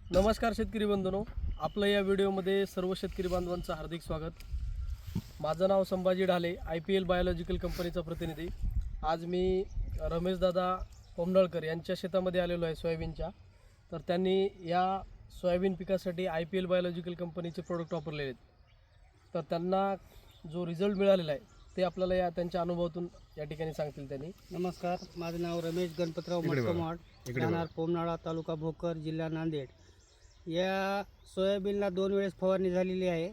नमस्कार शेतकरी बंधूंनो, आपलं या व्हिडिओमध्ये सर्व शेतकरी बांधवांचं हार्दिक स्वागत। माझं नाव संभाजी ढाले, IPL बायोलॉजिकल कंपनीचा प्रतिनिधी। आज मी रमेशदादा पोमनळकर यांच्या शेतामध्ये आलेलो आहे सोयाबीनच्या। तर त्यांनी या सोयाबीन पिकासाठी IPL बायोलॉजिकल कंपनीचे प्रोडक्ट वापरलेले आहेत। तर त्यांना जो रिझल्ट मिळालेला आहे ते आपल्याला या त्यांच्या अनुभवातून या ठिकाणी सांगतील त्यांनी। नमस्कार, माझं नाव रमेश गणपतराव मटकमाड, राहणार पोमनाळा, तालुका भोकर, जिल्हा नांदेड। या सोयाबीनला 2 वेळेस फवारणी झालेली आहे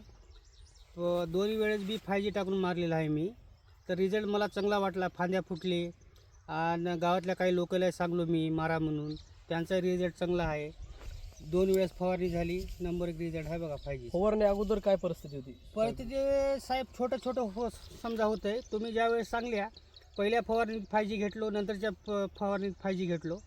व 2 वेळेस बी 5G टाकून मारलेला आहे मी। तर रिझल्ट मला चांगला वाटला, फांद्या फुटले आणि गावातल्या काही लोकांना सांगलो मी मारा म्हणून, त्यांचा रिझल्ट चांगला आहे। 2 वेळेस फवारणी झाली, नंबर 1 रिझल्ट आहे बघा 5G। फवारणी अगोदर काय परिस्थिती होती? परिस्थिती साहेब छोटं हो समजा होतं आहे। तुम्ही ज्यावेळेस सांगल्या पहिल्या फवारणीत 5G घेतलो, नंतरच्या फवारणीत 5G घेतलो,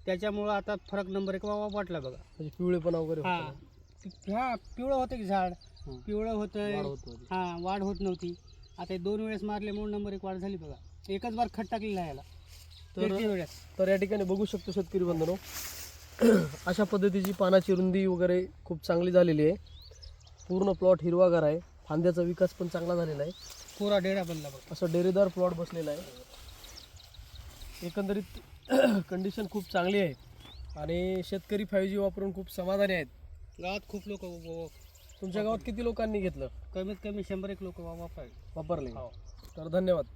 त्याच्यामुळं आता फरक नंबर 1 वाटला बघा। म्हणजे पिवळेपणा वगैरे होतं हां ना? हां, पिवळं होतं की झाड, हं. पिवळं होतं वाढ होत होती. हां, वाढ होत नव्हती। आता 2 वेळेस मारल्यामुळे नंबर 1 वाढ झाली बघा। एकच बार खत टाकलेला आहे याला तर 3 वेळेस। तर या ठिकाणी बघू शकतो शेतकरी बंधूंनो, अशा पद्धतीची पानाची रुंदी वगैरे खूप चांगली झालेली आहे। पूर्ण प्लॉट हिरवागार आहे, फांद्याचा विकास पण चांगला झालेला आहे। पुरा डेरा बनला बघा। असं डेरेदार प्लॉट बसलेला आहे। एकंदरीत कंडिशन खूप चांगली आहे आणि शेतकरी 5G वापरून खूप समाधानी आहेत। गावात खूप लोक तुमच्या गावात किती लोकांनी घेतलं? कमीत कमी 100 एक लोक वापरले। वापरले? हो। तर धन्यवाद।